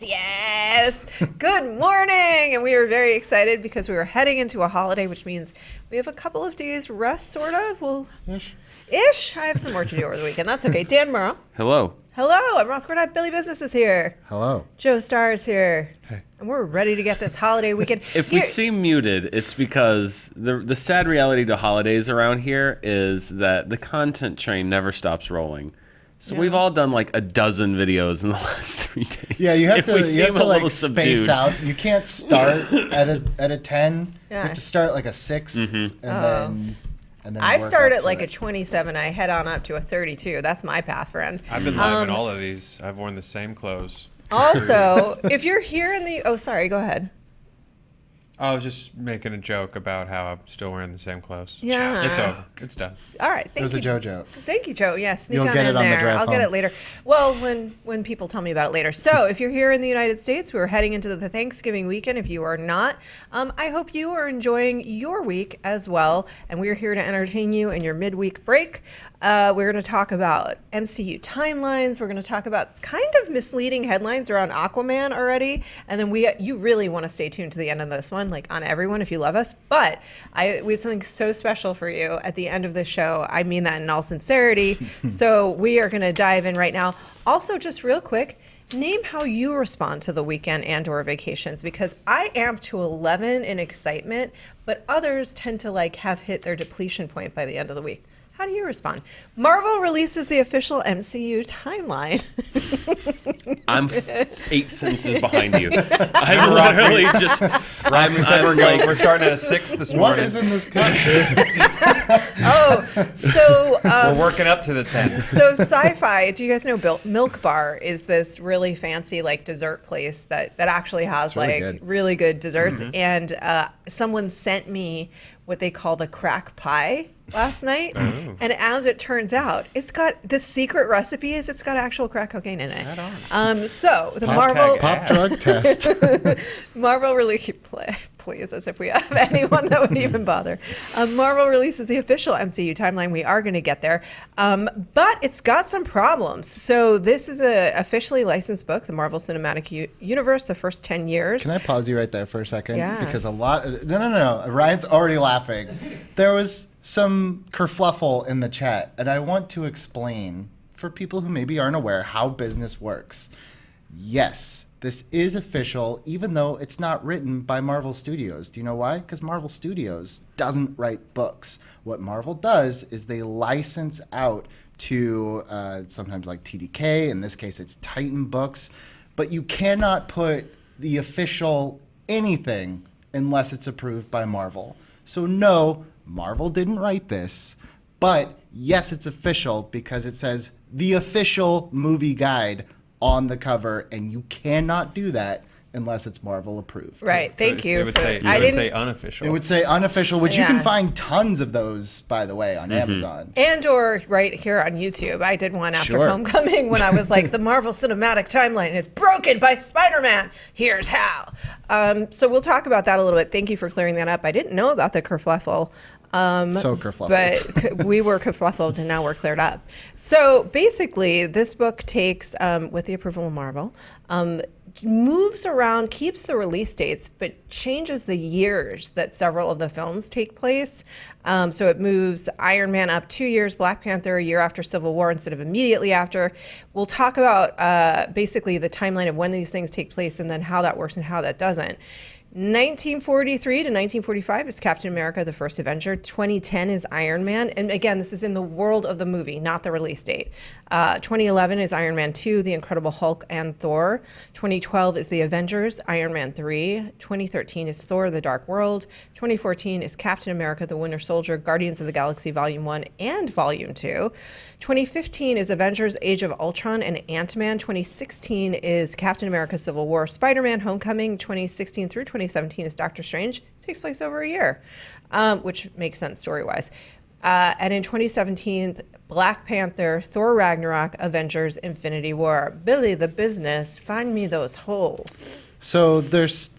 Yes. Good morning. And we are very excited because we are heading into a holiday, which means we have a couple of days rest, sort of. Well, ish. I have some more to do over the weekend. That's okay. Dan Murrow. Hello. Hello. I'm Roth Gordon. Billy Business is here. Hello. Joe Starr is here. Hey. And we're ready to get this holiday weekend. If we seem muted, it's because the sad reality to holidays around here is that the content train never stops rolling. So we've all done like a dozen videos in the last 3 days. Yeah, you have to like subdued. space out. You can't start at a 10. Yeah. You have to start like a 6 and then I work start up at to like a it. 27. I head on up to a 32. That's my path, friend. I've been live in all of these. I've worn the same clothes. Also, if you're here in the... Oh, sorry. Go ahead. I was just making a joke about how I'm still wearing the same clothes. Yeah. It's over. It's done. All right. Thank It was you. a Joe joke. Thank you, Joe. Yeah, sneak You'll on get in it on the there. drive I'll get home. it later. Well, when people tell me about it later. So if you're here in the United States, we're heading into the Thanksgiving weekend. If you are not, I hope you are enjoying your week as well. And we're here to entertain you in your midweek break. We're going to talk about MCU timelines. We're going to talk about kind of misleading headlines around AQUAMAN already. And then you really want to stay tuned to the end of this one, like on everyone if you love us. But we have something so special for you at the end of the show. I mean that in all sincerity. So we are going to dive in right now. Also, just real quick, name how you respond to the weekend and or vacations, because I am to 11 in excitement, but others tend to like have hit their depletion point by the end of the week. How do you respond? Marvel releases the official MCU timeline. I'm 8 sentences behind you. I'm literally just... Ryan said we're starting at a 6 this What morning. is in this country? So We're working up to the 10. So Sci-Fi, do you guys know Milk Bar is this really fancy like dessert place that actually has really like good. really good desserts. And someone sent me what they call the crack pie last night. And as it turns out, it's got the secret recipe is it's got actual crack cocaine in it. So the Marvel Pop drug test. Marvel release please, as if we have anyone that would even bother. Marvel releases the official MCU timeline. We are going to get there, but it's got some problems. So this is a officially licensed book, the Marvel Cinematic Universe, the first 10 years. Can I pause you right there for a second? Yeah. Because no. Ryan's already laughing. There was some kerfluffle in the chat, and I want to explain for people who maybe aren't aware how business works. Yes, this is official, even though it's not written by Marvel Studios. Do you know why? Because Marvel Studios doesn't write books. What Marvel does is they license out to sometimes like TDK. In this case, it's Titan Books. But you cannot put the official anything unless it's approved by Marvel. So no, Marvel didn't write this. But yes, it's official because it says the official movie guide on the cover, and you cannot do that unless it's Marvel approved. Right. Thank you. It would say unofficial. It would say unofficial, which you Yeah. can find tons of those, by the way, on Amazon. And or right here on YouTube. I did one after Sure. Homecoming when I was like, the Marvel Cinematic Timeline is broken by Spider-Man. Here's how. So we'll talk about that a little bit. Thank you for clearing that up. I didn't know about the kerfluffle. So kerfluffled. But we were kerfluffled and now we're cleared up. So basically, this book takes, with the approval of Marvel, moves around, keeps the release dates, but changes the years that several of the films take place. So it moves Iron Man up 2 years, Black Panther a year after Civil War instead of immediately after. We'll talk about basically the timeline of when these things take place and then how that works and how that doesn't. 1943 to 1945 is Captain America, the First Avenger. 2010 is Iron Man. And again, this is in the world of the movie, not the release date. 2011 is Iron Man 2, The Incredible Hulk and Thor. 2012 is The Avengers, Iron Man 3. 2013 is Thor, The Dark World. 2014 is Captain America, The Winter Soldier, Guardians of the Galaxy Volume 1 and Volume 2. 2015 is Avengers, Age of Ultron and Ant-Man. 2016 is Captain America, Civil War, Spider-Man, Homecoming. 2016 through 2017 is Doctor Strange. It takes place over a year, which makes sense story-wise. And in 2017, Black Panther, Thor Ragnarok, Avengers, Infinity War. Billy the Business, find me those holes. So there's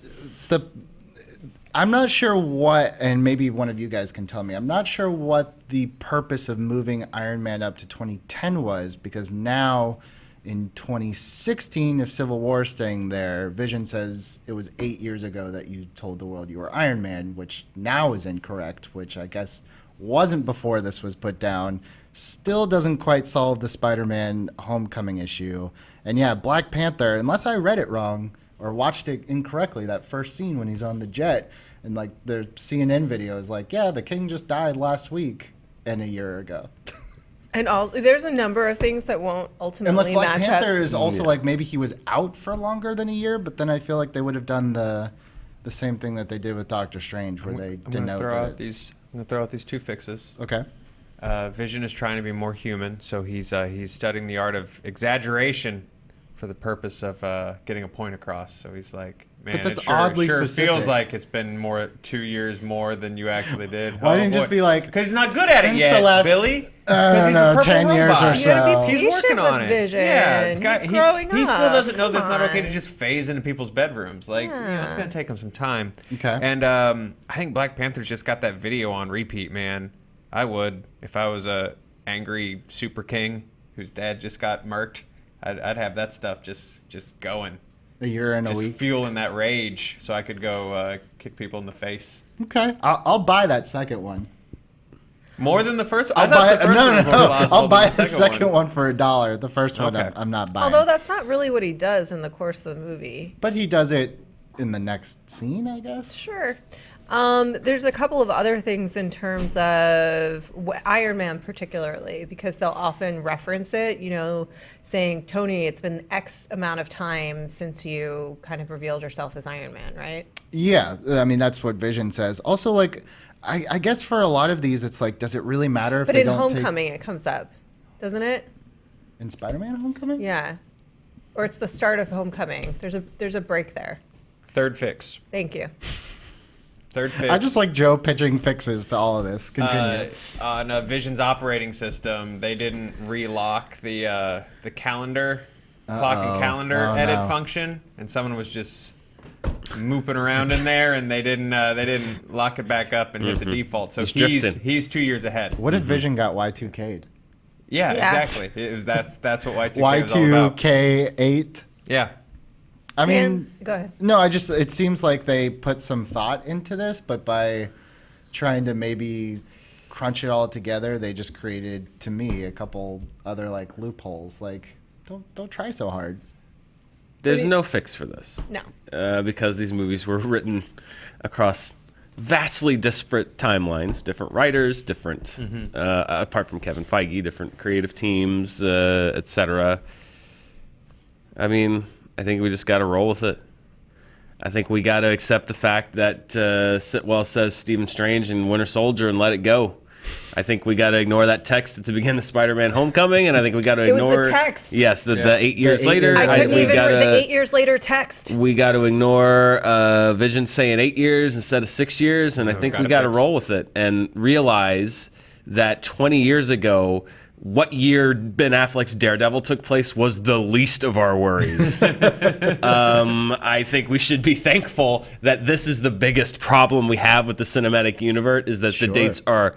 I'm not sure what, and maybe one of you guys can tell me, I'm not sure what the purpose of moving Iron Man up to 2010 was, because now in 2016, if Civil War is staying there, Vision says it was 8 years ago that you told the world you were Iron Man, which now is incorrect, which I guess wasn't before this was put down. Still doesn't quite solve the Spider-Man Homecoming issue. And yeah, Black Panther, unless I read it wrong or watched it incorrectly, that first scene when he's on the jet and like their CNN video is like, yeah, the king just died last week and a year ago. And there's a number of things that won't ultimately Unless Black match Panther up. is also like maybe he was out for longer than a year, but then I feel like they would have done the same thing that they did with Doctor Strange, where they denote that it's... I'm gonna throw out these two fixes. Okay. Vision is trying to be more human, so he's studying the art of exaggeration for the purpose of getting a point across. So he's like, man, that's it sure, oddly sure specific. feels like it's been 2 years more than you actually did. Why didn't you just be like, because he's not good at it since yet, the last, Billy? I don't He's a know, purple 10 years robot. or You gotta so. be He's patient working on with it. Vision. Yeah, He's growing he still up. doesn't know that it's Come not okay to on. just phase into people's bedrooms. Like, Yeah. it's gonna take him some time. Okay. And I think Black Panther's just got that video on repeat, man. I would if I was a angry super king whose dad just got murked. I'd have that stuff just going, a year and a just week? fueling that rage, so I could go kick people in the face. Okay. I'll buy that second one. More than the first. I'll buy the first one was more plausible I'll than buy the second one for $1. The first one Okay. I'm not buying. Although that's not really what he does in the course of the movie. But he does it in the next scene, I guess. Sure. There's a couple of other things in terms of Iron Man particularly, because they'll often reference it, saying, Tony, it's been X amount of time since you kind of revealed yourself as Iron Man, right? Yeah, I mean that's what Vision says. Also, like, I guess for a lot of these, it's like, does it really matter if But they in don't Homecoming, it comes up, doesn't it? in Spider-Man Homecoming? Yeah. Or it's the start of Homecoming. There's a break there. Third fix. Thank you. Third fix. I just like Joe pitching fixes to all of this. Continue. On Vision's operating system, they didn't relock the calendar, clock and calendar edit function, and someone was just mooping around in there, and they didn't lock it back up and hit the default. So he's 2 years ahead. What if Vision got Y2K'd? Yeah, Yeah. exactly. That's what Y2K was all about. Y2K8? Yeah. I Dan, mean, go ahead. no, it seems like they put some thought into this, but by trying to maybe crunch it all together, they just created, to me, a couple other like loopholes. Like, don't try so hard. There's no fix for this. No. Because these movies were written across vastly disparate timelines, different writers, different, apart from Kevin Feige, different creative teams, etc. I mean, I think we just got to roll with it. I think we got to accept the fact that Sitwell says Stephen Strange and Winter Soldier and let it go. I think we got to ignore that text at the beginning of Spider-Man Homecoming, and I think we got to ignore... It was the text. Yes, the 8 years later. I couldn't think we even read gotta- the 8 years later text. We got to ignore Vision saying 8 years instead of 6 years, and I think we got to roll with it and realize that 20 years ago, what year Ben Affleck's Daredevil took place was the least of our worries. I think we should be thankful that this is the biggest problem we have with the cinematic universe, is that the dates are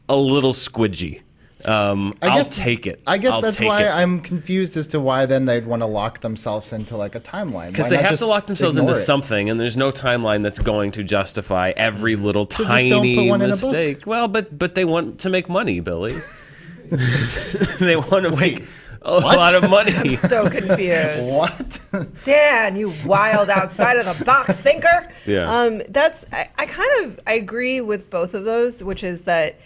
a little squidgy. I'll take it. I guess I'll that's take why it. I'm confused as to why then they'd want to lock themselves into like a timeline. Because Why they not have just to lock themselves into ignore it? something, and there's no timeline that's going to justify every little So just tiny don't put one in a book. mistake. Well, but they want to make money, Billy. They want to make a lot of money. I'm so confused. What? Dan, you wild outside of the box thinker. Yeah. I agree with both of those, which is that,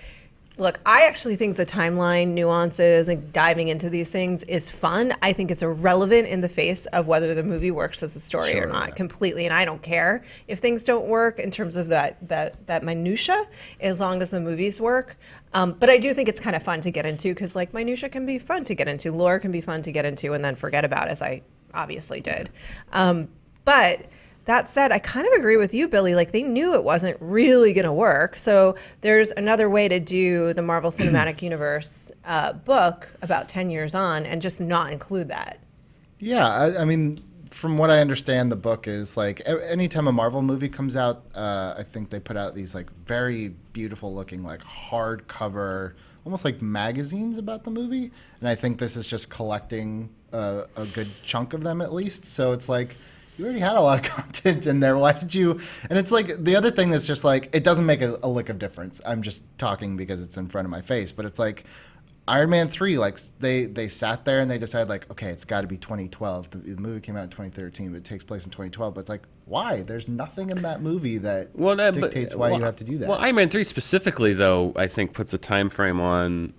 look, I actually think the timeline nuances and diving into these things is fun. I think it's irrelevant in the face of whether the movie works as a story or not, completely. And I don't care if things don't work in terms of that minutia, as long as the movies work. But I do think it's kind of fun to get into, because like minutia can be fun to get into, lore can be fun to get into, and then forget about, as I obviously did. But that said, I kind of agree with you, Billy. Like, they knew it wasn't really going to work. So there's another way to do the Marvel Cinematic Universe book about 10 years on and just not include that. Yeah, I mean, from what I understand, the book is like anytime a Marvel movie comes out, I think they put out these like very beautiful looking like hardcover, almost like magazines about the movie. And I think this is just collecting a good chunk of them at least. So it's like, you already had a lot of content in there. Why did you? And it's like the other thing that's just like, it doesn't make a lick of difference. I'm just talking because it's in front of my face, but it's like, Iron Man 3, like they sat there and they decided like, okay, it's got to be 2012. The movie came out in 2013, but it takes place in 2012. But it's like, why? There's nothing in that movie that dictates why you have to do that. Well, Iron Man 3 specifically, though, I think puts a time frame on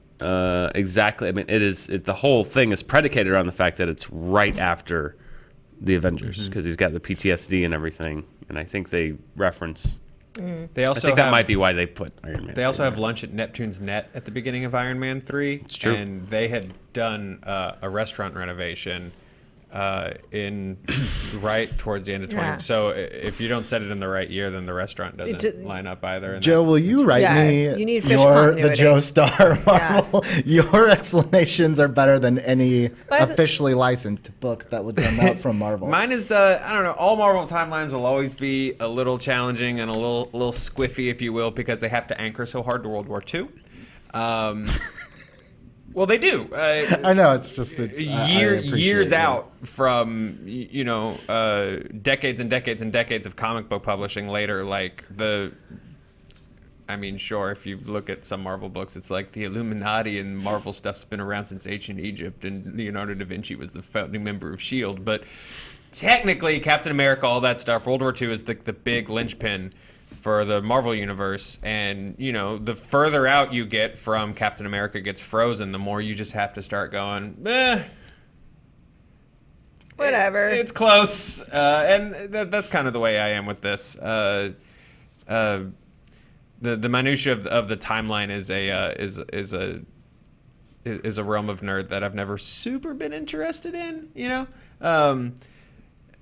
exactly. I mean, the whole thing is predicated on the fact that it's right after the Avengers because he's got the PTSD and everything, and I think they reference. They also I think that might be why they put Iron Man. They also have lunch at Neptune's Net at the beginning of Iron Man 3. It's true. And they had done a restaurant renovation in right towards the end of 20. Yeah. So if you don't set it in the right year, then the restaurant doesn't line up either. And Joe, will you write me you need fish the continuity. Joe Star Marvel? Your explanations are better than any officially licensed book that would come out from Marvel. Mine is, I don't know, all Marvel timelines will always be a little challenging and a little squiffy, if you will, because they have to anchor so hard to World War II. Well, they do. I know, it's just years out from, decades and decades and decades of comic book publishing later. Like I mean, sure, if you look at some Marvel books, it's like the Illuminati and Marvel stuff's been around since ancient Egypt, and Leonardo da Vinci was the founding member of S.H.I.E.L.D. But technically, Captain America, all that stuff, World War II is the big linchpin for the Marvel universe. And, the further out you get from Captain America gets frozen, the more you just have to start going, Whatever. It's close. And that's kind of the way I am with this. The minutia of the timeline is a realm of nerd that I've never super been interested in,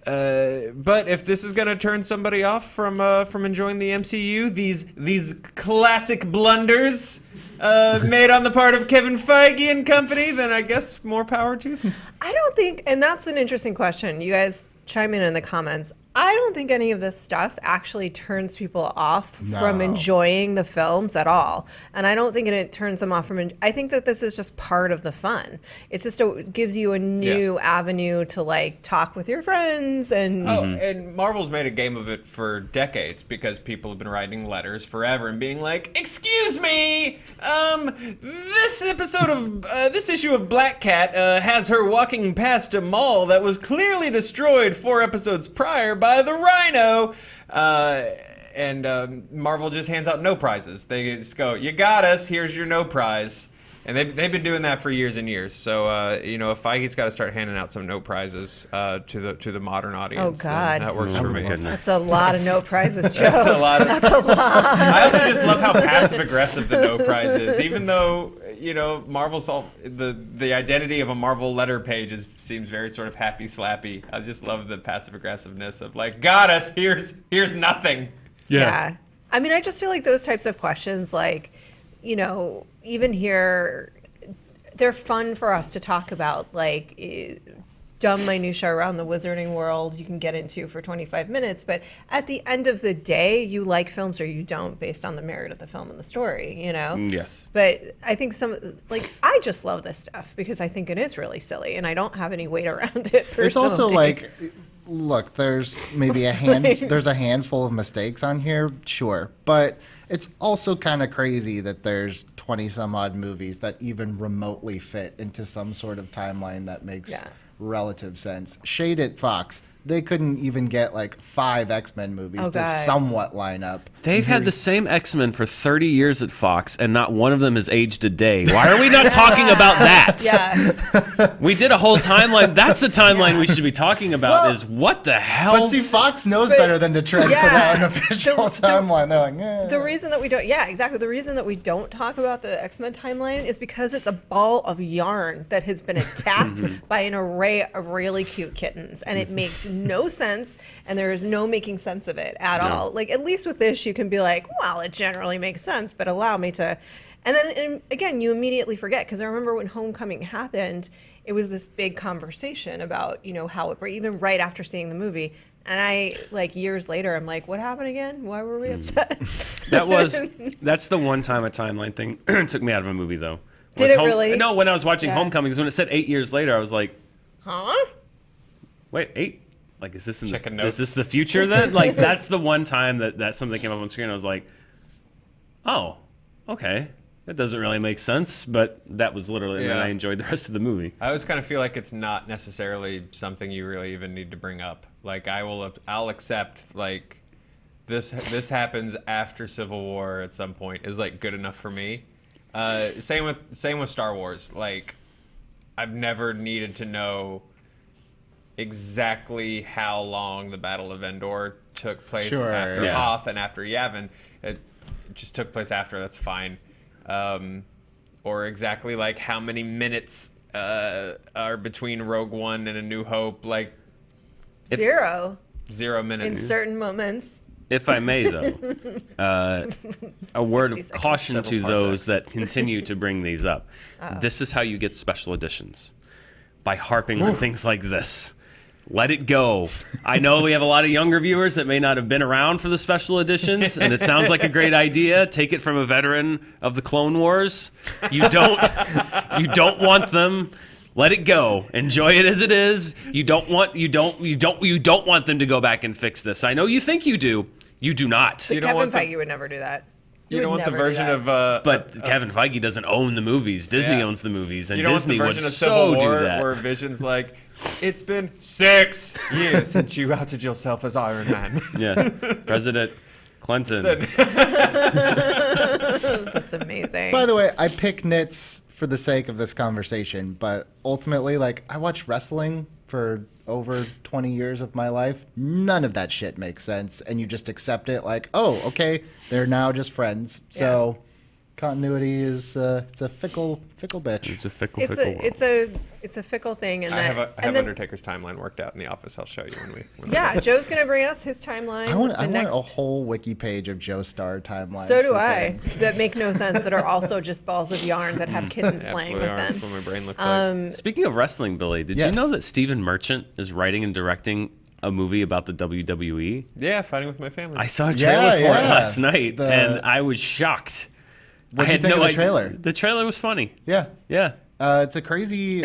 But if this is going to turn somebody off from enjoying the MCU, these classic blunders made on the part of Kevin Feige and company, then I guess more power to them. I don't think, and that's an interesting question. You guys chime in the comments. I don't think any of this stuff actually turns people off from enjoying the films at all. And I don't think it turns them off from, I think that this is just part of the fun. It's just, gives you a new avenue to like talk with your friends and... And Marvel's made a game of it for decades because people have been writing letters forever and being like, excuse me, this issue of Black Cat has her walking past a mall that was clearly destroyed 4 episodes prior by the Rhino, and Marvel just hands out no prizes. They just go, you got us, here's your no prize. And they've been doing that for years and years. So, if Feige's got to start handing out some no prizes to the modern audience, oh, God. That works for me. That's a lot of no prizes, Joe. That's a lot. That's a lot. I also just love how passive-aggressive the no prize is. Even though, Marvel's the identity of a Marvel letter page seems very sort of happy-slappy. I just love the passive-aggressiveness of like, got us, here's nothing. Yeah. I mean, I just feel like those types of questions, like, even here, they're fun for us to talk about, like dumb minutia around the wizarding world you can get into for 25 minutes. But at the end of the day, you like films or you don't based on the merit of the film and the story, Yes. But I think I just love this stuff because I think it is really silly and I don't have any weight around it personally. It's also like, look, there's maybe there's a handful of mistakes on here, sure. But it's also kind of crazy that there's 20 some odd movies that even remotely fit into some sort of timeline that makes relative sense. Shade at Fox. They couldn't even get like 5 X-Men movies to somewhat line up. They've had the same X-Men for 30 years at Fox, and not one of them has aged a day. Why are we not talking about that? Yeah. We did a whole timeline. That's the timeline we should be talking about, is what the hell? But see, Fox knows better than to try to put out an official timeline. They're like, The reason that we don't, exactly. The reason that we don't talk about the X-Men timeline is because it's a ball of yarn that has been attacked by an array of really cute kittens, and it makes no sense, and there is no making sense of it at all. Like, at least with this, you can be like, well, it generally makes sense, but allow me to. And then again, you immediately forget, because I remember when Homecoming happened, it was this big conversation about, how it, even right after seeing the movie. And I, like, years later, I'm like, what happened again? Why were we upset? That's the one time a timeline thing took me out of a movie, though. Did it really? No, when I was watching Yeah. Homecoming, because when it said 8 years later, I was like, Huh? wait, 8? Like, is this Checking is notes. this the future then? Like, that's the one time that something came up on screen. I was like, oh, okay. That doesn't really make sense, but that was literally, and then Yeah. I enjoyed the rest of the movie. I always kind of feel like it's not necessarily something you really even need to bring up. Like I'll accept like this happens after Civil War at some point is like good enough for me. Same with Star Wars. Like I've never needed to know exactly how long the Battle of Endor took place Sure, after yeah. Hoth and after Yavin. It just took place after. That's fine. Or exactly like how many minutes are between Rogue One and A New Hope, like 0 0 in minutes. certain moments. If I may, though, a word 60 of seconds. caution to Several those parsecs. that continue to bring these up. This is how you get special editions, by harping on things like this. Let it go. I know we have a lot of younger viewers that may not have been around for the special editions, and it sounds like a great idea. Take it from a veteran of the Clone Wars. You don't want them. Let it go. Enjoy it as it is. You don't want them to go back and fix this. I know you think you do. You do not. You don't Kevin want the- Feige would never do that. He You don't would want the never do version that. of But Kevin Feige doesn't own the movies. Disney Yeah. owns the movies, and you don't Disney want would the version of so Civil War do that. where Vision's like, it's been 6 years since you outed yourself as Iron Man. Yeah, President Clinton. That's amazing. By the way, I pick nits for the sake of this conversation, but ultimately, like, I watched wrestling for over 20 years of my life. None of that shit makes sense, and you just accept it like, oh, okay, they're now just friends. So continuity is it's a fickle bitch. It's a fickle it's world. a fickle thing, and I then have and then, Undertaker's timeline worked out in the office. I'll show you when we. yeah, Joe's gonna bring us his timeline. I want the next. a whole wiki page of Joe Star timelines. So do for I. things. That make no sense. That are also just balls of yarn that have kittens playing Absolutely with are. them. That's what my brain looks like. Speaking of wrestling, Billy, did you Yes. know that Stephen Merchant is writing and directing a movie about the WWE? Yeah, fighting with my family. I saw a trailer for it yeah. last night, The- and I was shocked. What'd I you had think no of the idea- trailer? The trailer was funny. Yeah. Yeah. It's a crazy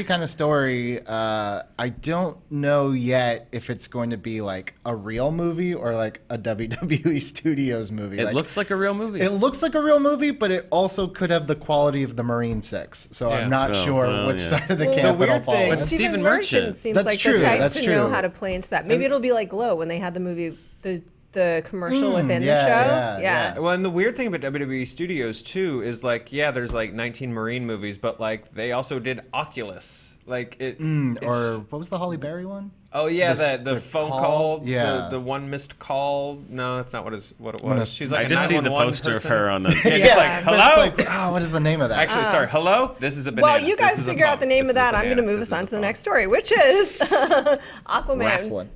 kind of story. I don't know yet if it's going to be like a real movie or like a WWE Studios movie. It Like, looks like a real movie. it looks like a real movie, but it also could have the quality of the Marine Six. So Yeah. I'm not Oh, sure well, which yeah. side of the Well, camp the it'll weird fall thing- in. But Stephen Stephen Merchant Merchant. seems That's like true, the type that's to true. know how to play into that. Maybe it'll be like Glow when they had the movie, the commercial within the yeah, show. yeah. Well, and the weird thing about WWE Studios too is like, yeah, there's like 19 Marine movies, but like they also did Oculus, like it. Or what was the Holly Berry one? Oh yeah, the the phone call? call, Yeah. the one missed call. No, that's not what it One was. is- She's I like a just see the 911 poster person. of her on the. Yeah, it's like, but hello. it's like, what is the name of that? Actually, sorry, hello. This is a banana. Well, you This guys is a figure out phone. the name This of is a that. I'm going to banana. move This us is on a to the phone. next story, which is Aquaman, Wrestling.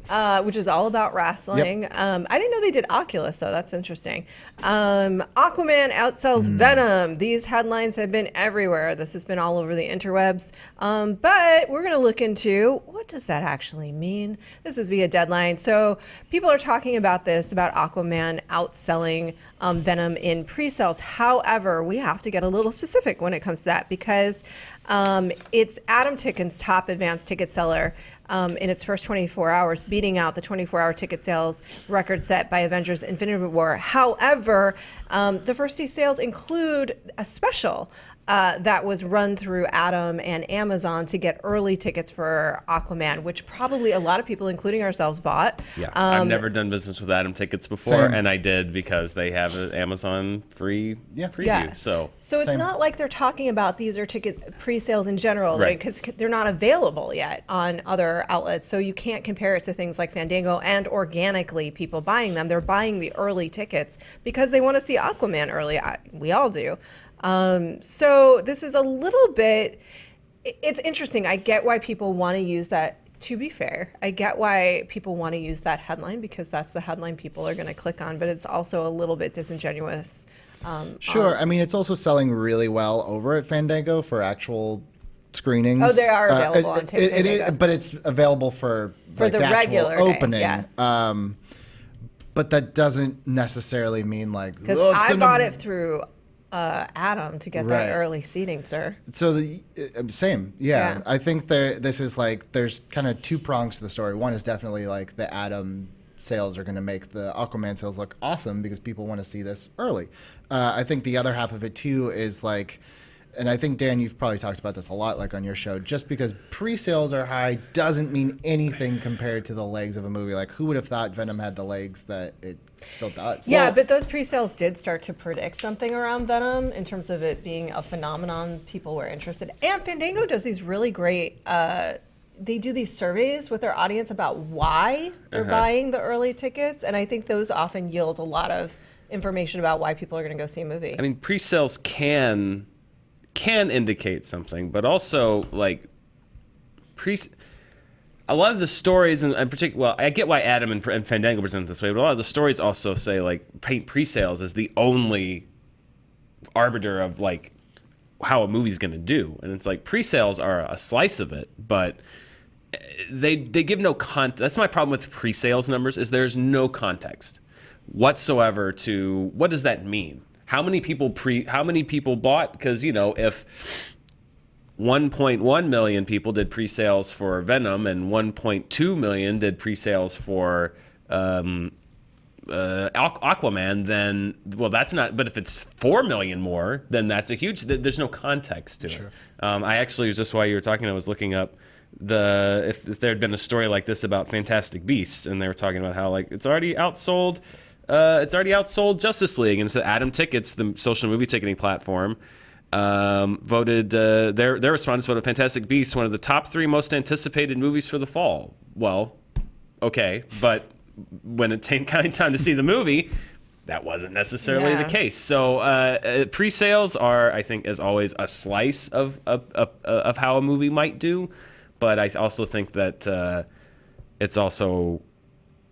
which is all about wrestling. I didn't know they did Oculus, though. That's interesting. Aquaman outsells Venom. These headlines have been everywhere. This has been all over the interwebs. But we're going to look into what does that actually mean? This is via Deadline. So people are talking about this, about Aquaman outselling Venom in pre-sales. However, we have to get a little specific when it comes to that because it's Atom Ticket's top advanced ticket seller in its first 24 hours, beating out the 24-hour ticket sales record set by Avengers Infinity War. However, the first day sales include a special that was run through Atom and Amazon to get early tickets for Aquaman, which probably a lot of people, including ourselves, bought. Yeah, I've never done business with Atom Tickets before, Same. and I did because they have an Amazon free preview. Yeah. So So it's Same. not like they're talking about these are ticket pre-sales in general, Right. because they're not available yet on other outlets. So you can't compare it to things like Fandango and organically people buying them. They're buying the early tickets because they want to see Aquaman early. We all do. So this is a little bit, it's interesting. I get why people want to use that. To be fair, I get why people want to use that headline because that's the headline people are going to click on, but it's also a little bit disingenuous Sure. I mean, it's also selling really well over at Fandango for actual screenings. Oh, they are available on Fandango. But it's available for like, the actual regular day, opening. yeah. But that doesn't necessarily mean like, Because I bought it through Adam to get that early seating, sir. So same, yeah. Yeah. I think this is like there's kind of two prongs to the story. One is definitely like the Adam sales are going to make the Aquaman sales look awesome because people want to see this early. I think the other half of it too is like, and I think, Dan, you've probably talked about this a lot, like on your show, just because pre-sales are high doesn't mean anything compared to the legs of a movie. Like, who would have thought Venom had the legs that it still does? Yeah, but those pre-sales did start to predict something around Venom in terms of it being a phenomenon. People were interested. And Fandango does these really great, they do these surveys with their audience about why they're buying the early tickets. And I think those often yield a lot of information about why people are going to go see a movie. I mean, pre-sales can indicate something, but also like a lot of the stories, and in particular, well, I get why Adam and Fandango present it this way, but a lot of the stories also say like paint pre-sales as the only arbiter of like how a movie's going to do, and it's like pre-sales are a slice of it, but they give no context. That's my problem with pre-sales numbers is there's no context whatsoever to what does that mean. How many people bought? Because, if 1.1 million people did pre-sales for Venom and 1.2 million did pre-sales for Aquaman, then, well, that's not, but if it's 4 million more, then that's a huge, there's no context to it. I actually, was just while you were talking, I was looking up if there had been a story like this about Fantastic Beasts, and they were talking about how, like, it's already outsold Justice League, and so Adam Tickets, the social movie ticketing platform, voted their respondents voted Fantastic Beasts one of the top 3 most anticipated movies for the fall. Well, okay, but when it came time to see the movie, that wasn't necessarily the case. So pre-sales are, I think, as always, a slice of how a movie might do, but I also think that it's also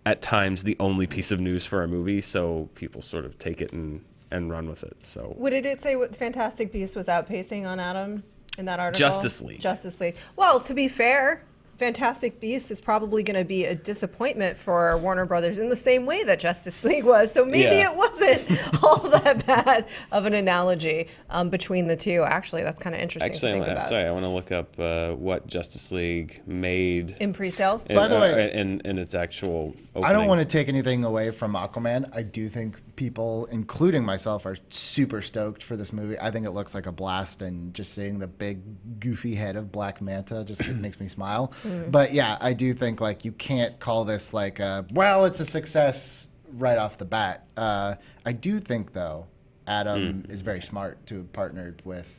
at times the only piece of news for a movie, so people sort of take it and run with it. So what did it say what Fantastic Beasts was outpacing on Adam in that article? Justice League. Well, to be fair, Fantastic Beasts is probably going to be a disappointment for Warner Brothers in the same way that Justice League was. So maybe it wasn't all that bad of an analogy between the two. Actually, that's kind of interesting to think about. Sorry, I want to look up what Justice League made in pre-sales. By the way, in its actual opening. I don't want to take anything away from Aquaman. I do think people, including myself, are super stoked for this movie. I think it looks like a blast, and just seeing the big goofy head of Black Manta just makes me smile. But yeah, I do think like you can't call this like it's a success right off the bat. I do think though Adam is very smart to have partnered with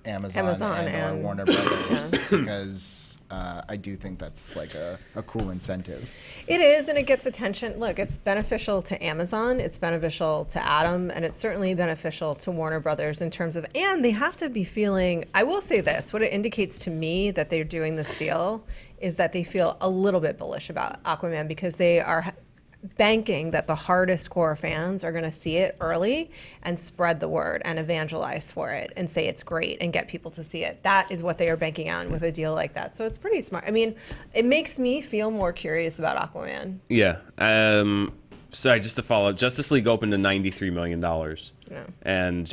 Amazon and Warner Brothers because I do think that's like a cool incentive. It is, and it gets attention. Look, it's beneficial to Amazon, it's beneficial to Adam, and it's certainly beneficial to Warner Brothers in terms of, and they have to be feeling, I will say this, what it indicates to me that they're doing this deal is that they feel a little bit bullish about Aquaman because they are banking that the hardest core fans are going to see it early and spread the word and evangelize for it and say it's great and get people to see it. That is what they are banking on with a deal like that. So it's pretty smart. I mean, it makes me feel more curious about Aquaman. Yeah. Sorry, just to follow, Justice League opened to $93 million. Yeah. And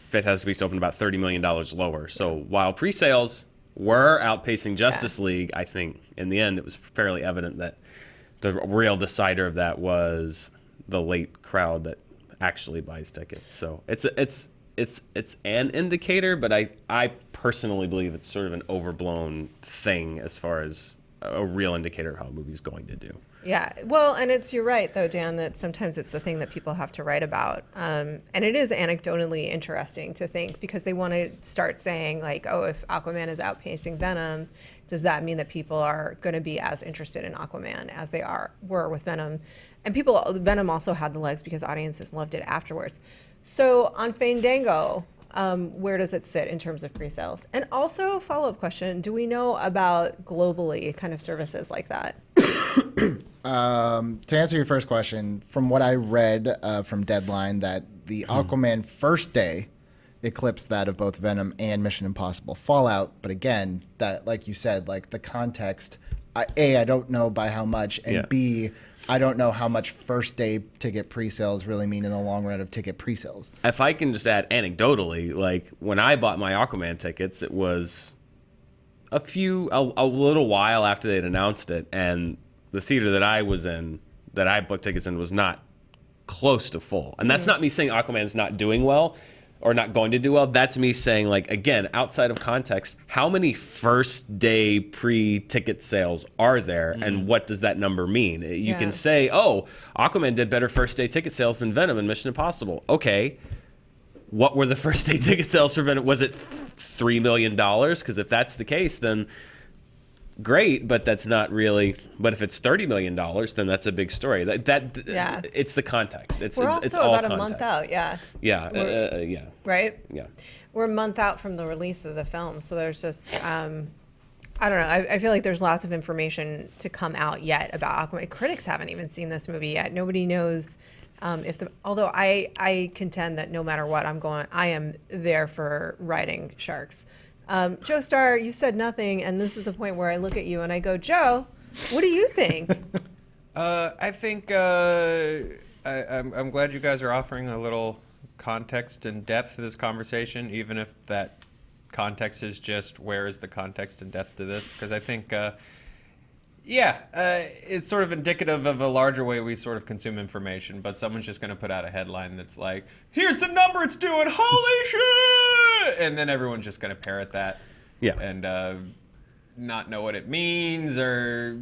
Fantastic Beasts opened about $30 million lower. So while pre-sales were outpacing Justice League, I think in the end it was fairly evident that the real decider of that was the late crowd that actually buys tickets. So it's an indicator, but I personally believe it's sort of an overblown thing as far as a real indicator of how a movie's going to do. Yeah, well, and you're right though, Dan, that sometimes it's the thing that people have to write about, and it is anecdotally interesting to think because they want to start saying like, oh, if Aquaman is outpacing Venom, does that mean that people are going to be as interested in Aquaman as they were with Venom? And Venom also had the legs because audiences loved it afterwards. So on Fandango, where does it sit in terms of pre-sales? And also, follow-up question, do we know about globally kind of services like that? To answer your first question, from what I read from Deadline, that the Aquaman first day eclipsed that of both Venom and Mission Impossible Fallout. But again, that, like you said, like the context, I don't know by how much, and B, I don't know how much first day ticket pre-sales really mean in the long run of ticket pre-sales. If I can just add anecdotally, like when I bought my Aquaman tickets, it was a little while after they'd announced it, and the theater that I was in, that I booked tickets in, was not close to full. And that's not me saying Aquaman's not doing well or not going to do well. That's me saying, like, again, outside of context, how many first day pre-ticket sales are there, and what does that number mean? You can say, oh, Aquaman did better first day ticket sales than Venom and Mission Impossible. Okay, what were the first day ticket sales for Venom? Was it $3 million? Because if that's the case, then great, but that's not really. But if it's $30 million, then that's a big story. It's the context. We're also it's all about context. a month out. Yeah. Right. Yeah. We're a month out from the release of the film, so there's just I don't know. I feel like there's lots of information to come out yet about Aquaman. Critics haven't even seen this movie yet. Nobody knows although I contend that no matter what, I am there for riding sharks. Joe Starr, you said nothing, and this is the point where I look at you and I go, Joe, what do you think? I think I'm glad you guys are offering a little context and depth to this conversation, even if that context is just where is the context and depth to this? Because I think, it's sort of indicative of a larger way we sort of consume information, but someone's just going to put out a headline that's like, here's the number it's doing, holy shit! And then everyone's just going to parrot that and not know what it means so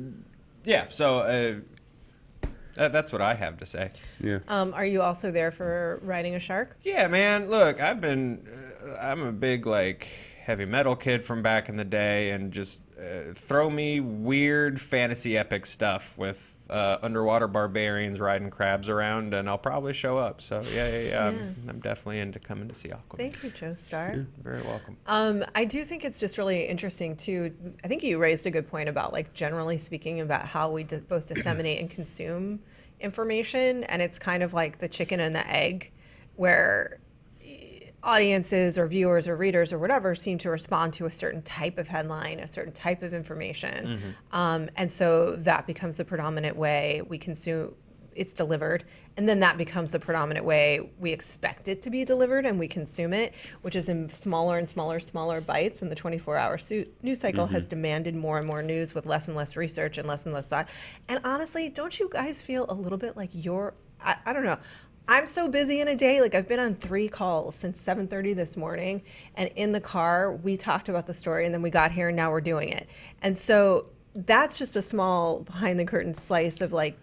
that's what I have to say. Yeah. Are you also there for riding a shark? Yeah, man, look, I'm a big, like, heavy metal kid from back in the day, and just throw me weird fantasy epic stuff with underwater barbarians riding crabs around, and I'll probably show up. So yeah. I'm definitely into coming to see Aquaman. Thank you, Joe Starr. You're very welcome. I do think it's just really interesting too. I think you raised a good point about, like, generally speaking, about how we both disseminate and consume information, and it's kind of like the chicken and the egg, where audiences or viewers or readers or whatever seem to respond to a certain type of headline, a certain type of information. And so that becomes the predominant way we consume, it's delivered. And then that becomes the predominant way we expect it to be delivered and we consume it, which is in smaller and smaller bites. And the 24-hour news cycle has demanded more and more news with less and less research and less thought. And honestly, don't you guys feel a little bit like I don't know, I'm so busy in a day. Like, I've been on 3 calls since 7:30 this morning, and in the car we talked about the story, and then we got here and now we're doing it. And so that's just a small behind the curtain slice of, like,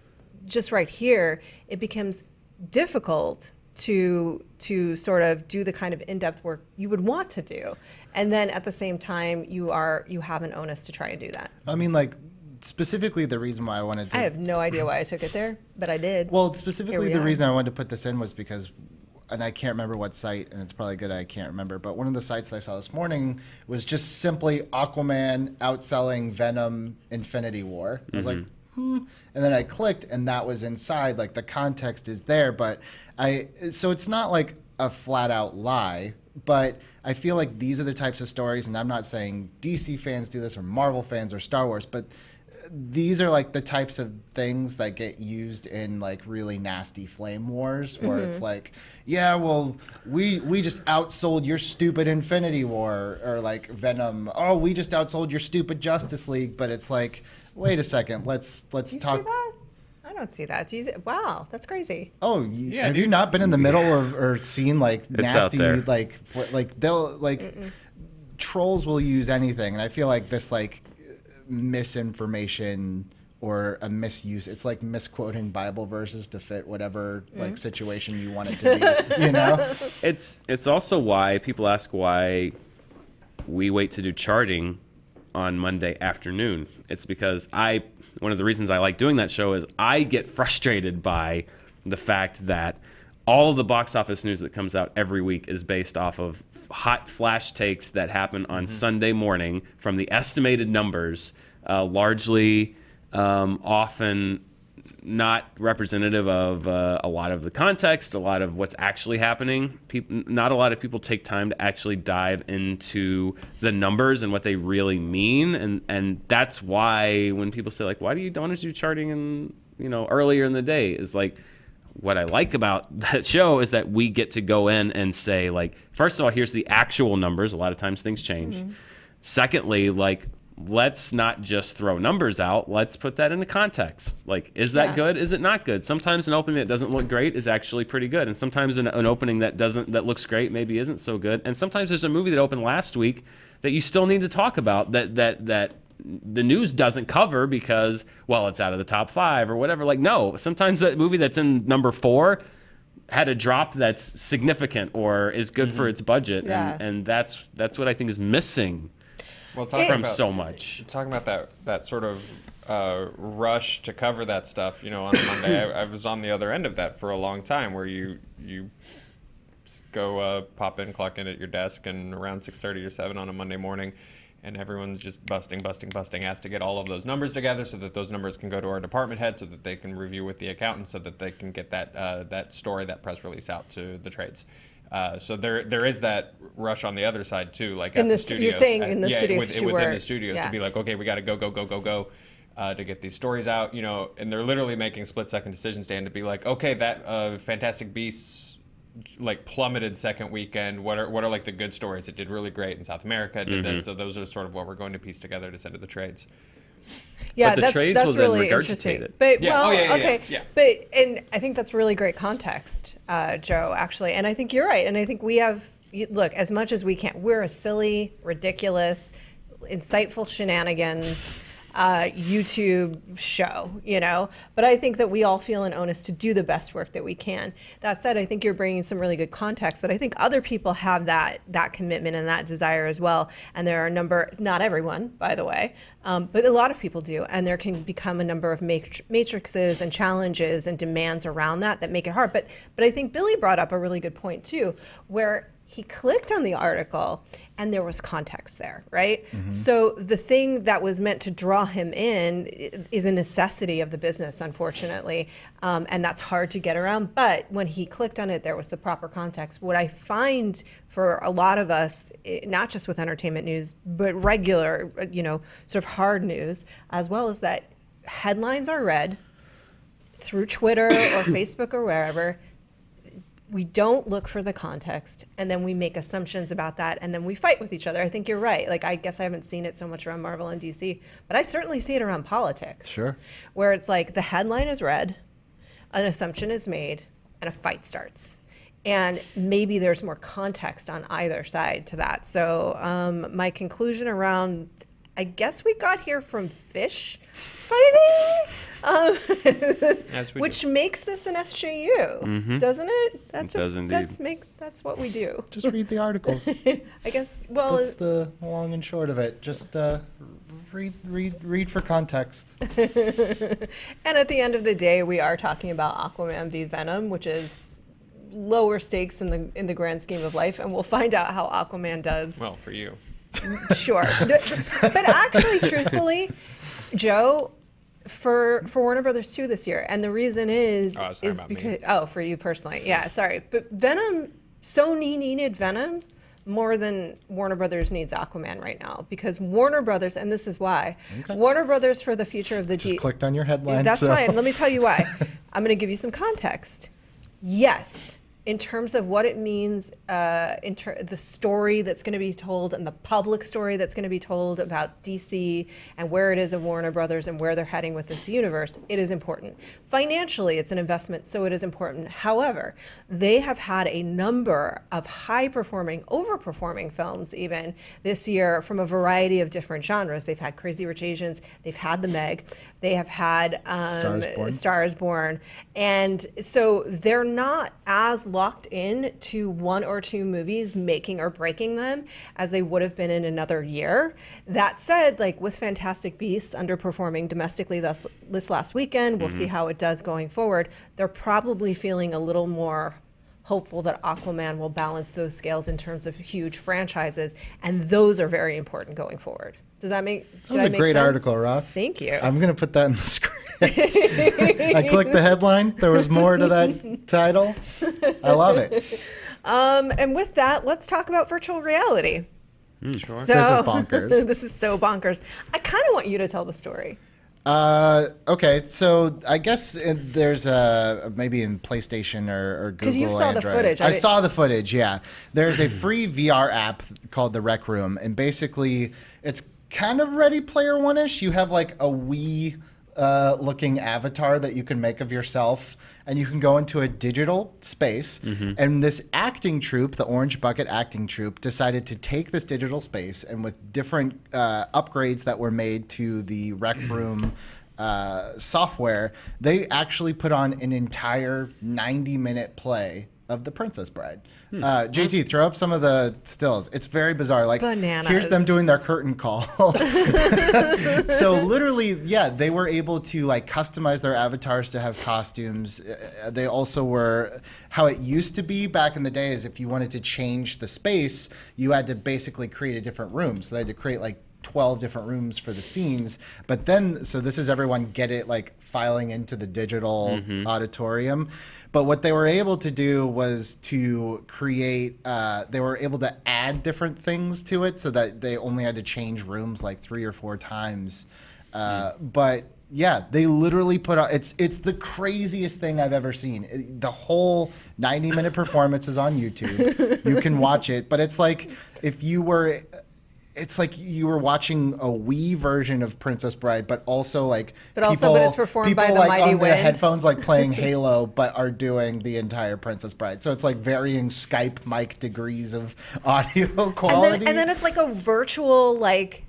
just right here, it becomes difficult to sort of do the kind of in-depth work you would want to do. And then at the same time, you have an onus to try and do that. I mean, like, specifically the reason why I wanted to... I have no idea why I took it there, but I did. Well, specifically the reason I wanted to put this in was because, and I can't remember what site, and it's probably good I can't remember, but one of the sites that I saw this morning was just simply Aquaman outselling Venom Infinity War. I was like, and then I clicked, and that was inside. Like, the context is there, but so it's not like a flat out lie, but I feel like these are the types of stories, and I'm not saying DC fans do this or Marvel fans or Star Wars, but these are like the types of things that get used in, like, really nasty flame wars, where it's like, yeah, well, we just outsold your stupid Infinity War, or like Venom, oh, we just outsold your stupid Justice League. But it's like, wait a second, let's you talk. See that? I don't see that. Wow, that's crazy. Oh, have you not been in the middle of or seen, like, nasty, like they'll like trolls will use anything, and I feel like this, like, misinformation or a misuse, it's like misquoting Bible verses to fit whatever like situation you want it to be, you know? It's also why people ask why we wait to do charting on Monday afternoon. It's because one of the reasons I like doing that show is I get frustrated by the fact that all of the box office news that comes out every week is based off of hot flash takes that happen on Sunday morning from the estimated numbers, largely often not representative of a lot of the context, a lot of what's actually happening. Not a lot of people take time to actually dive into the numbers and what they really mean, and that's why when people say like, why do you don't want to do charting in earlier in the day, is like, what I like about that show is that we get to go in and say, like, first of all, here's the actual numbers. A lot of times things change. Secondly, like, let's not just throw numbers out. Let's put that into context. Like, is that good? Is it not good? Sometimes an opening that doesn't look great is actually pretty good. And sometimes an opening that looks great maybe isn't so good. And sometimes there's a movie that opened last week that you still need to talk about that the news doesn't cover because, well, it's out of the top 5 or whatever. Like, no, sometimes that movie that's in number 4 had a drop that's significant or is good for its budget. And that's what I think is missing. Well, talking about that sort of rush to cover that stuff, on a Monday, I was on the other end of that for a long time, where you go pop in, clock in at your desk, and around 6:30 or 7 on a Monday morning, and everyone's just busting, asked to get all of those numbers together so that those numbers can go to our department head, so that they can review with the accountant, so that they can get that story, that press release out to the trades. So there is that rush on the other side too, like at the studios. You're saying in the studios, within the studios, to be like, okay, we got to go to get these stories out, and they're literally making split-second decisions, Dan, to be like, okay, that Fantastic Beasts like plummeted second weekend. What are like the good stories? It did really great in South America. It did this. So those are sort of what we're going to piece together to send to the trades. Yeah, but the trades that's will really then regurgitate interesting. it. But But and I think that's really great context, Joe. Actually, and I think you're right. And I think we have look, as much as we can. We're a silly, ridiculous, insightful shenanigans YouTube show, but I think that we all feel an onus to do the best work that we can. That said, I think you're bringing some really good context that I think other people have that commitment and that desire as well. And there are not everyone, by the way, but a lot of people do. And there can become a number of matrices and challenges and demands around that make it hard. But I think Billy brought up a really good point too, where he clicked on the article and there was context there, right? So the thing that was meant to draw him in is a necessity of the business, unfortunately, and that's hard to get around. But when he clicked on it, there was the proper context. What I find for a lot of us, not just with entertainment news, but regular, sort of hard news, as well as that headlines are read through Twitter or Facebook or wherever. We don't look for the context, and then we make assumptions about that, and then we fight with each other. I think you're right. Like, I guess I haven't seen it so much around Marvel and DC, but I certainly see it around politics. Sure. Where it's like the headline is read, an assumption is made, and a fight starts. And maybe there's more context on either side to that. So my conclusion around, I guess we got here from fish fighting, which makes this an SJU, doesn't it? It does indeed. That's what we do. Just read the articles. I guess. Well, that's the long and short of it. Just read for context. And at the end of the day, we are talking about Aquaman v Venom, which is lower stakes in the grand scheme of life, and we'll find out how Aquaman does. Well, for you. Sure. But actually, truthfully, Joe, for Warner Brothers 2 this year, and the reason is because for you personally, yeah, sorry, but Venom, Sony needed Venom more than Warner Brothers needs Aquaman right now, because Warner Brothers, and this is why, Warner Brothers for the future of the just clicked on your headline. That's fine. Let me tell you why. I'm going to give you some context. Yes. In terms of what it means, the story that's going to be told and the public story that's going to be told about DC and where it is of Warner Brothers and where they're heading with this universe, it is important. Financially, it's an investment, so it is important. However, they have had a number of high-performing, overperforming films even this year from a variety of different genres. They've had Crazy Rich Asians, they've had The Meg, they have had Star is Born. And so they're not as locked in to one or two movies making or breaking them as they would have been in another year. That said, like with Fantastic Beasts underperforming domestically this last weekend, we'll see how it does going forward. They're probably feeling a little more hopeful that Aquaman will balance those scales in terms of huge franchises, and those are very important going forward. Does that make That was a great article, Roth. Thank you. I'm going to put that in the script. I clicked the headline. There was more to that title. I love it. And with that, let's talk about virtual reality. Sure. This is bonkers. This is so bonkers. I kind of want you to tell the story. Okay, so I guess there's maybe in PlayStation or Google 'Cause you saw the Android. footage. I saw the footage, yeah. There's a free VR app called the Rec Room, and basically it's kind of Ready Player One-ish. You have like a Wii looking avatar that you can make of yourself, and you can go into a digital space. And this acting troupe, the Orange Bucket acting troupe, decided to take this digital space, and with different upgrades that were made to the Rec Room software, they actually put on an entire 90-minute play of The Princess Bride. JT, throw up some of the stills. It's very bizarre. Like, Bananas. here's them doing their curtain call. So literally, yeah, they were able to like customize their avatars to have costumes. They also were, how it used to be back in the day is if you wanted to change the space, you had to basically create a different room. So they had to create like 12 different rooms for the scenes. But then, so this is everyone get it like filing into the digital auditorium. But what they were able to do was to create, they were able to add different things to it so that they only had to change rooms like 3 or 4 times. But yeah, they literally put on, it's the craziest thing I've ever seen. The whole 90-minute performance is on YouTube. You can watch it, but it's like if you were, it's like you were watching a Wii version of Princess Bride, but also like But it's performed by the like mighty on their wind. headphones like playing Halo, but are doing the entire Princess Bride. So it's like varying Skype mic degrees of audio quality. And then it's like a virtual like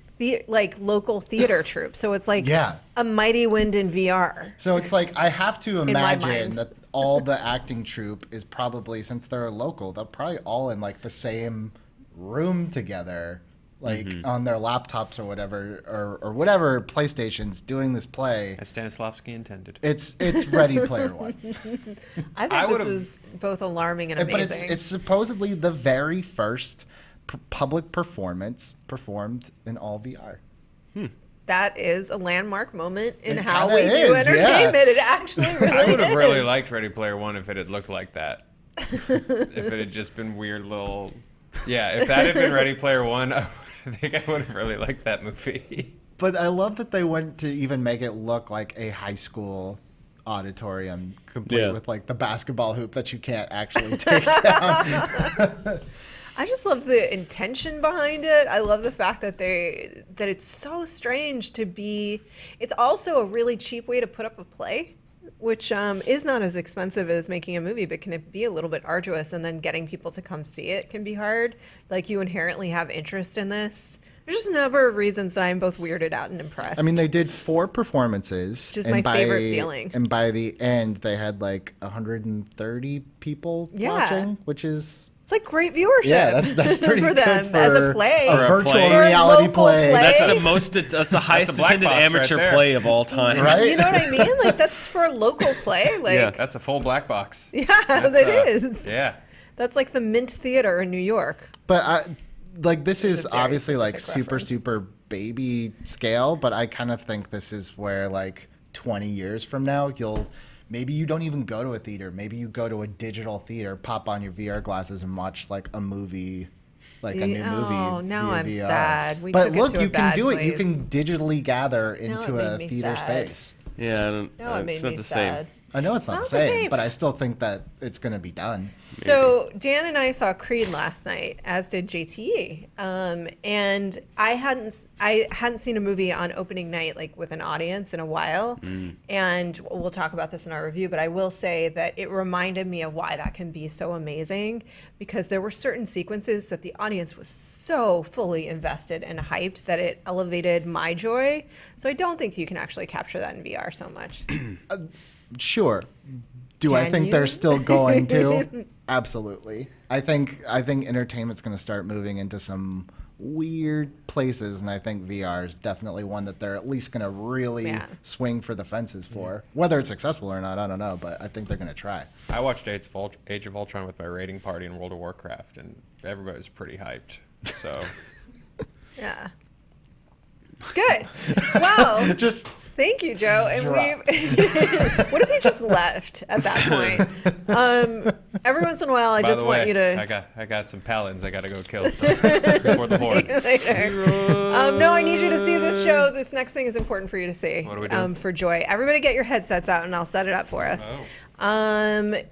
local theater troupe. So it's like a mighty wind in VR. So it's like I have to my imagine mind. that all the acting troupe is probably, since they're local, they're probably all in like the same room together, like on their laptops or whatever PlayStation's doing this play. As Stanislavski intended. It's Ready Player One. I think this is both alarming and amazing. But it's supposedly the very first public performance performed in all VR. That is a landmark moment in It how kinda we do is, entertainment. It actually really I would have is. really liked Ready Player One if it had looked like that. If it had just been weird little... Yeah, if that had been Ready Player One, I think I would have really liked that movie. But I love that they went to even make it look like a high school auditorium, complete with like the basketball hoop that you can't actually take down. I just love the intention behind it. I love the fact that it's so strange to be. It's also a really cheap way to put up a play, which is not as expensive as making a movie, but can be a little bit arduous. And then getting people to come see it can be hard. Like, you inherently have interest in this. There's just a number of reasons that I'm both weirded out and impressed. I mean, they did 4 performances. Which is my favorite feeling. And by the end, they had like 130 people watching, which is... It's like great viewership. Yeah, that's pretty for good them for as a play. A For a virtual play. reality For a local play. play. That's the highest black attended box right amateur there. play of all time. Right? You know what I mean? Like, that's for a local play. Like, Yeah. That's a full black box. yeah, That's, that is. Yeah. That's like the Mint Theater in New York. But this is a very obviously like specific super, reference. super baby scale, but I kind of think this is where like 20 years from now, maybe you don't even go to a theater. Maybe you go to a digital theater, pop on your VR glasses and watch like a movie, like a new movie. Oh, now via I'm VR. sad. We But took it look, to a you can bad do it. You can place. digitally gather into it a made me theater sad. space. Yeah, I don't, No, it made it's not me the sad. same. I know it's not the same, but I still think that it's going to be done. So Dan and I saw Creed last night, as did JT. And I hadn't seen a movie on opening night like with an audience in a while. And we'll talk about this in our review, but I will say that it reminded me of why that can be so amazing, because there were certain sequences that the audience was so fully invested and hyped that it elevated my joy. So I don't think you can actually capture that in VR so much. Sure. Do I Can think you? they're still going to? Absolutely. I think entertainment's going to start moving into some weird places, and I think VR is definitely one that they're at least going to really swing for the fences for. Whether it's successful or not, I don't know, but I think they're going to try. I watched Age of Ultron with my raiding party in World of Warcraft, and everybody was pretty hyped. So, Yeah. Good. Well, Just thank you, Joe. And drop. what if he just left at that point? Every once in a while, I By just the want way, you to. I got some paladins I gotta go kill so before the horde. Later. No, I need you to see this show. This next thing is important for you to see. What are we doing? For Joy. Everybody get your headsets out and I'll set it up for us. Oh.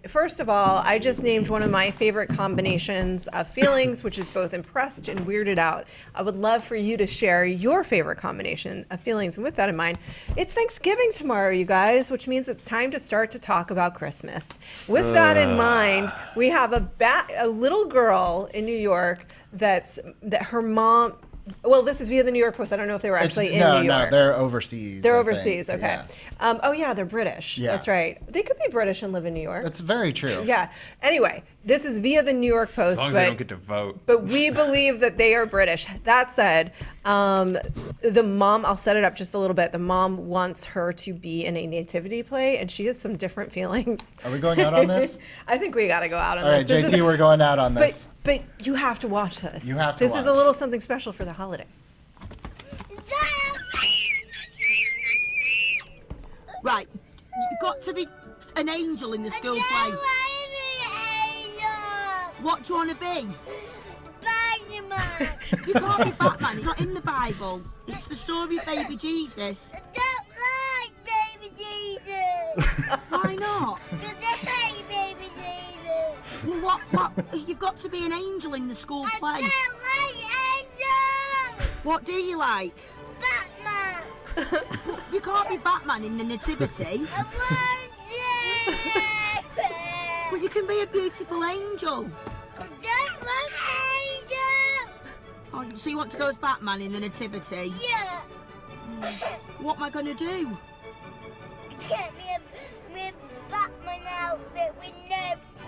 First of all, I just named one of my favorite combinations of feelings, which is both impressed and weirded out. I would love for you to share your favorite combination of feelings. And with that in mind, it's Thanksgiving tomorrow, you guys, which means it's time to start to talk about Christmas. With that in mind, we have a little girl in New York that her mom. Well, this is via the New York Post. I don't know if they were actually in New York. No, they're overseas. They're I overseas. think. Okay. Yeah. Oh yeah, they're British. Yeah. That's right. They could be British and live in New York. That's very true. Yeah. Anyway, this is via the New York Post. As long as they don't get to vote. But we believe that they are British. That said, the mom, I'll set it up just a little bit. The mom wants her to be in a nativity play, and she has some different feelings. Are we going out on this? I think we got to go out on All right, this. JT, we're going out on this. But you have to watch this. You have to This is a watch. little something special for the holiday. Right, you've got to be an angel in the school play. What do you want to be? Batman. You can't be Batman, it's not in the Bible. It's the story of baby Jesus. I don't like baby Jesus. Why not? Because I hate baby Jesus. Well, what? You've got to be an angel in the school I play. don't like angels. What do you like? Batman. You can't be Batman in the nativity. I want you. But you can be a beautiful angel. I don't want angels. Oh, so you want to go as Batman in the nativity? Yeah. What am I going to do? Get me a Batman outfit with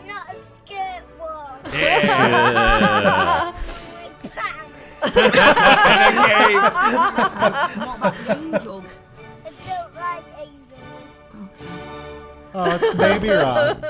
not a skirt one. Yeah. With pants. Okay. What about the angel? I don't like angels. Oh, it's Baby Ron.